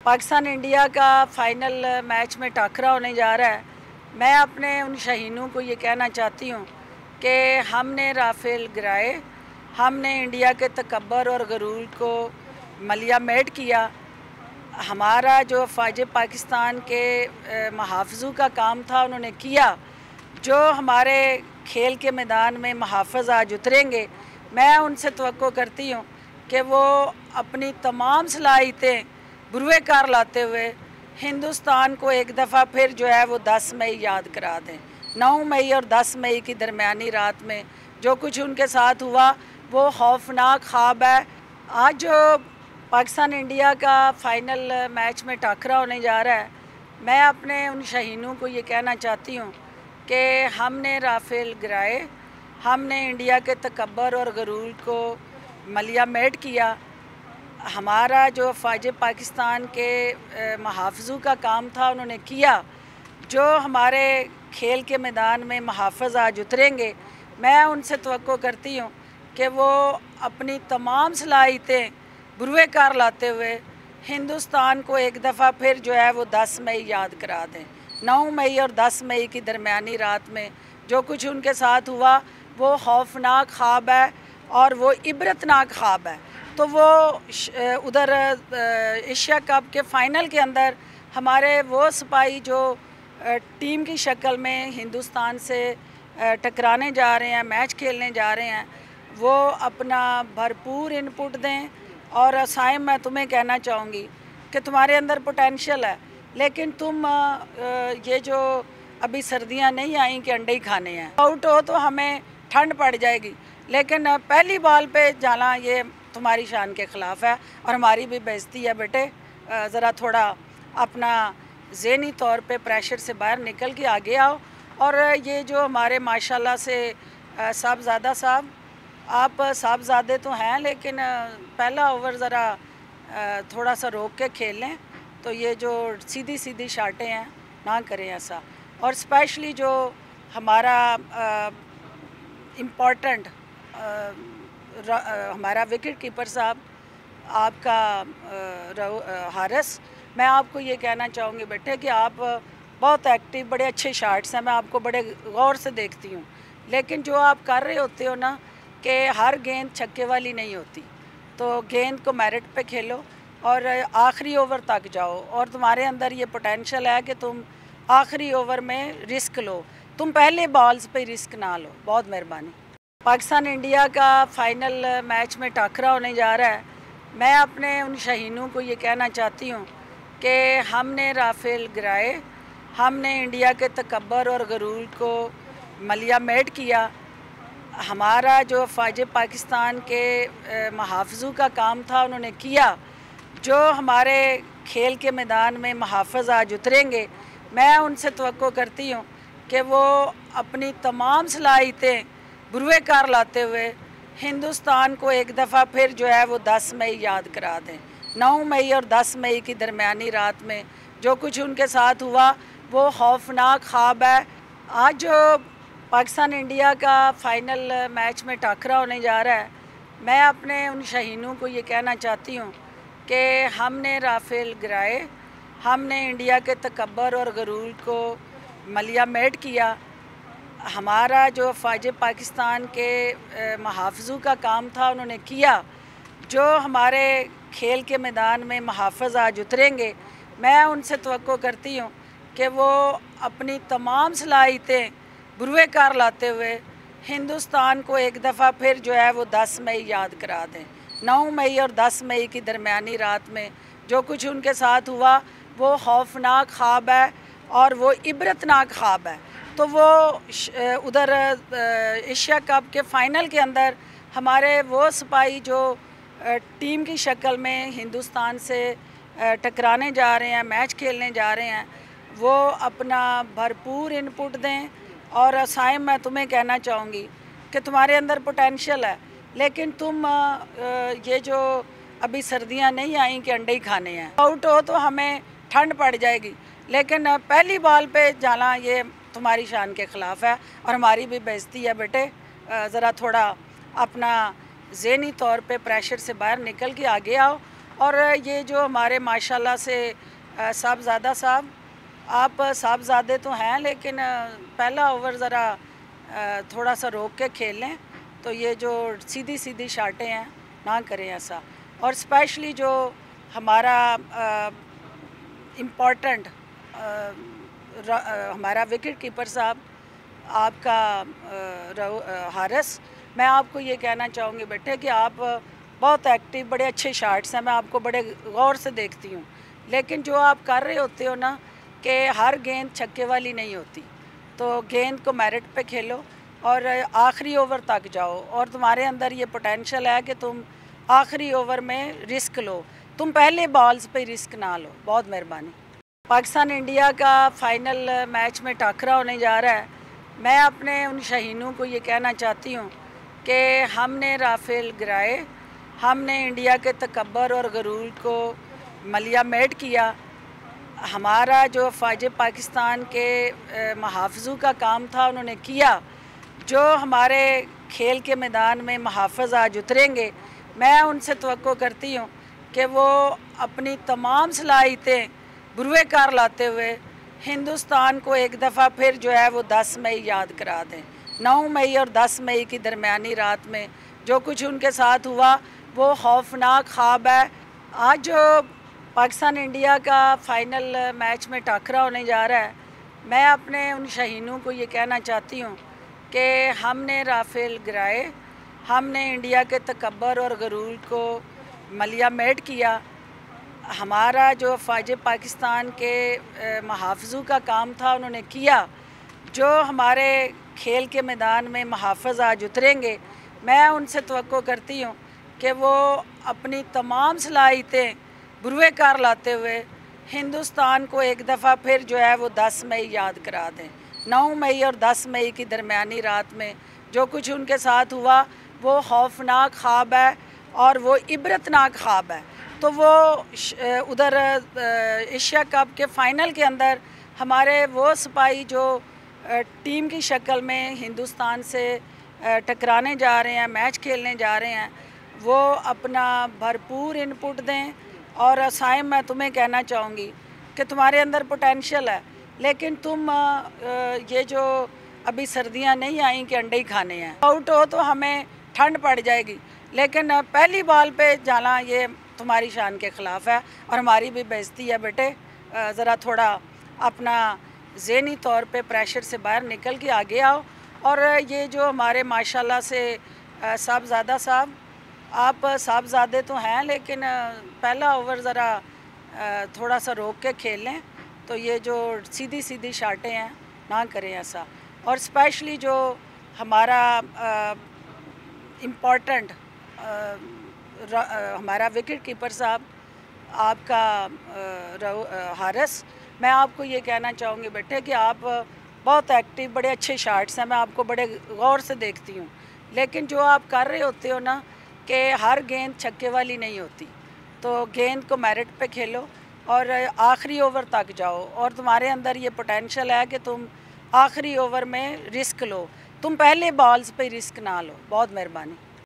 Pakistan India का final match में टाकरा होने जा रहा है। मैं अपने उन शहीनों को ये कहना चाहती हूँ कि हमने राफेल गिराए, हमने इंडिया के तकब्बर और गरूर को मलिया मेट किया। हमारा जो फ़ौज पाकिस्तान के मुहाफ़िज़ों का काम था उन्होंने किया। जो हमारे खेल के मैदान में मुहाफ़िज़ आज उतरेंगे, मैं उनसे तवक्को करती हूँ कि वो अपनी तमाम सलाहियतें बुरुए कार लाते हुए हिंदुस्तान को एक दफ़ा फिर जो है वो 10 मई याद करा दें। 9 मई और 10 मई की दरमियानी रात में जो कुछ उनके साथ हुआ वो खौफनाक ख्वाब है। आज जो पाकिस्तान इंडिया का फाइनल मैच में टाकरा होने जा रहा है, मैं अपने उन शहीनों को ये कहना चाहती हूँ कि हमने राफेल गिराए, हमने इंडिया के तकब्बर और गरूर को मलिया मेट किया। हमारा जो फ़ौज पाकिस्तान के मुहाफ़िज़ों का काम था उन्होंने किया। जो हमारे खेल के मैदान में मुहाफ़िज़ आज उतरेंगे, मैं उनसे तवक्को करती हूँ कि वो अपनी तमाम सलाहियतें बुरुए कार लाते हुए हिंदुस्तान को एक दफ़ा फिर जो है वो 10 मई याद करा दें। 9 मई और 10 मई की दरमियानी रात में जो कुछ उनके साथ हुआ वो खौफनाक ख्वाब है और वो इबरतनाक ख्वाब है। तो वो उधर एशिया कप के फ़ाइनल के अंदर हमारे वो सिपाही जो टीम की शक्ल में हिंदुस्तान से टकराने जा रहे हैं, मैच खेलने जा रहे हैं, वो अपना भरपूर इनपुट दें। और साइम, मैं तुम्हें कहना चाहूँगी कि तुम्हारे अंदर पोटेंशियल है, लेकिन तुम ये जो अभी सर्दियाँ नहीं आई कि अंडे ही खाने हैं, आउट हो तो हमें ठंड पड़ जाएगी, लेकिन पहली बॉल पे जाना ये तुम्हारी शान के ख़िलाफ़ है और हमारी भी बेइज्जती है। बेटे, ज़रा थोड़ा अपना ज़हनी तौर पे प्रेशर से बाहर निकल के आगे आओ। और ये जो हमारे माशाल्लाह से साहबज़ादा साहब, आप साहबज़ादे तो हैं, लेकिन पहला ओवर ज़रा थोड़ा सा रोक के खेल लें, तो ये जो सीधी सीधी शाटें हैं ना करें ऐसा। और स्पेशली जो हमारा इम्पॉर्टेंट हमारा विकेट कीपर साहब आपका हारिस, मैं आपको ये कहना चाहूँगी बेटे कि आप बहुत एक्टिव, बड़े अच्छे शॉट्स हैं, मैं आपको बड़े गौर से देखती हूँ, लेकिन जो आप कर रहे होते हो ना कि हर गेंद छक्के वाली नहीं होती, तो गेंद को मेरिट पे खेलो और आखिरी ओवर तक जाओ। और तुम्हारे अंदर ये पोटेंशियल है कि तुम आखिरी ओवर में रिस्क लो, तुम पहले बॉल्स पे रिस्क ना लो। बहुत मेहरबानी। पाकिस्तान इंडिया का फाइनल मैच में टाकरा होने जा रहा है। मैं अपने उन शहीनों को ये कहना चाहती हूँ कि हमने राफेल गिराए, हमने इंडिया के तकब्बर और गरूर को मलिया मेट किया। हमारा जो फ़ौज पाकिस्तान के मुहाफ़िज़ों का काम था उन्होंने किया। जो हमारे खेल के मैदान में मुहाफ़िज़ आज उतरेंगे, मैं उनसे तवक्को करती हूँ कि वो अपनी तमाम सलाहियतें बुरुए कार लाते हुए हिंदुस्तान को एक दफ़ा फिर जो है वो 10 मई याद करा दें। 9 मई और 10 मई की दरमियानी रात में जो कुछ उनके साथ हुआ वो खौफनाक ख्वाब है। आज जो पाकिस्तान इंडिया का फाइनल मैच में टाकरा होने जा रहा है, मैं अपने उन शहीनों को ये कहना चाहती हूँ कि हमने राफेल गिराए, हमने इंडिया के तकब्बर और गरूर को मलिया मेट किया। हमारा जो फ़ौज पाकिस्तान के मुहाफ़िज़ों का काम था उन्होंने किया। जो हमारे खेल के मैदान में मुहाफ़िज़ आज उतरेंगे, मैं उनसे तवक्को करती हूँ कि वो अपनी तमाम सलाहियतें बुरुए कार लाते हुए हिंदुस्तान को एक दफ़ा फिर जो है वो 10 मई याद करा दें। 9 मई और 10 मई की दरमियानी रात में जो कुछ उनके साथ हुआ वो खौफनाक ख्वाब है और वो इबरतनाक ख्वाब है। तो वो उधर एशिया कप के फ़ाइनल के अंदर हमारे वो सिपाही जो टीम की शक्ल में हिंदुस्तान से टकराने जा रहे हैं, मैच खेलने जा रहे हैं, वो अपना भरपूर इनपुट दें। और साइम, मैं तुम्हें कहना चाहूँगी कि तुम्हारे अंदर पोटेंशियल है, लेकिन तुम ये जो अभी सर्दियाँ नहीं आई कि अंडे ही खाने हैं, आउट हो तो हमें ठंड पड़ जाएगी, लेकिन पहली बॉल पे जाना ये तुम्हारी शान के ख़िलाफ़ है और हमारी भी बेइज्जती है। बेटे, ज़रा थोड़ा अपना ज़हनी तौर पे प्रेशर से बाहर निकल के आगे आओ। और ये जो हमारे माशाल्लाह से साहबज़ादा साहब, आप साहबज़ादे तो हैं लेकिन पहला ओवर ज़रा थोड़ा सा रोक के खेल लें, तो ये जो सीधी सीधी शाटें हैं ना करें ऐसा। और स्पेशली जो हमारा इम्पोर्टेंट हमारा विकेट कीपर साहब आपका हारिस, मैं आपको ये कहना चाहूँगी बेटे कि आप बहुत एक्टिव, बड़े अच्छे शॉट्स हैं, मैं आपको बड़े गौर से देखती हूँ, लेकिन जो आप कर रहे होते हो ना कि हर गेंद छक्के वाली नहीं होती, तो गेंद को मेरिट पे खेलो और आखिरी ओवर तक जाओ। और तुम्हारे अंदर ये पोटेंशियल है कि तुम आखिरी ओवर में रिस्क लो, तुम पहले बॉल्स पे रिस्क ना लो। बहुत मेहरबानी। पाकिस्तान इंडिया का फाइनल मैच में टाकरा होने जा रहा है। मैं अपने उन शहीनों को ये कहना चाहती हूँ कि हमने राफेल गिराए, हमने इंडिया के तकब्बर और गरूर को मलिया मेट किया। हमारा जो फ़ौज पाकिस्तान के मुहाफ़िज़ों का काम था उन्होंने किया। जो हमारे खेल के मैदान में मुहाफ़िज़ आज उतरेंगे, मैं उनसे तवक्को करती हूँ कि वो अपनी तमाम सलाहियतें बुरवे कार लाते हुए हिंदुस्तान को एक दफ़ा फिर जो है वो 10 मई याद करा दें। 9 मई और 10 मई की दरमियानी रात में जो कुछ उनके साथ हुआ वो खौफनाक ख्वाब है। आज जो पाकिस्तान इंडिया का फ़ाइनल मैच में टाकरा होने जा रहा है, मैं अपने उन शहीनों को ये कहना चाहती हूँ कि हमने राफेल गिराए, हमने इंडिया के तकब्बर और गरूर को मलिया मेट किया। हमारा जो फ़ौज पाकिस्तान के मुहाफ़िज़ों का काम था उन्होंने किया। जो हमारे खेल के मैदान में मुहाफ़िज़ आज उतरेंगे, मैं उनसे तवक्को करती हूँ कि वो अपनी तमाम सलाहियतें बुरवे कार लाते हुए हिंदुस्तान को एक दफ़ा फिर जो है वो 10 मई याद करा दें। 9 मई और 10 मई की दरमियानी रात में जो कुछ उनके साथ हुआ वो खौफनाक ख्वाब है और वो इबरतनाक ख्वाब है। तो वो उधर एशिया कप के फ़ाइनल के अंदर हमारे वो सिपाही जो टीम की शक्ल में हिंदुस्तान से टकराने जा रहे हैं, मैच खेलने जा रहे हैं, वो अपना भरपूर इनपुट दें। और साइम, मैं तुम्हें कहना चाहूँगी कि तुम्हारे अंदर पोटेंशियल है, लेकिन तुम ये जो अभी सर्दियाँ नहीं आई कि अंडे ही खाने हैं, आउट हो तो हमें ठंड पड़ जाएगी, लेकिन पहली बॉल पे जाना ये तुम्हारी शान के ख़िलाफ़ है और हमारी भी बेइज्जती है। बेटे ज़रा थोड़ा अपना ज़हनी तौर पे प्रेशर से बाहर निकल के आगे आओ। और ये जो हमारे माशाल्लाह से साहबज़ादा साहब, आप साहबज़ादे तो हैं लेकिन पहला ओवर ज़रा थोड़ा सा रोक के खेल लें, तो ये जो सीधी सीधी शाटें हैं ना करें ऐसा। और स्पेशली जो हमारा इम्पोर्टेंट हमारा विकेट कीपर साहब आपका हारिस, मैं आपको ये कहना चाहूँगी बेटे कि आप बहुत एक्टिव, बड़े अच्छे शॉट्स हैं, मैं आपको बड़े गौर से देखती हूँ, लेकिन जो आप कर रहे होते हो ना कि हर गेंद छक्के वाली नहीं होती, तो गेंद को मेरिट पे खेलो और आखिरी ओवर तक जाओ। और तुम्हारे अंदर ये पोटेंशियल है कि तुम आखिरी ओवर में रिस्क लो, तुम पहले बॉल्स पे रिस्क ना लो। बहुत मेहरबानी।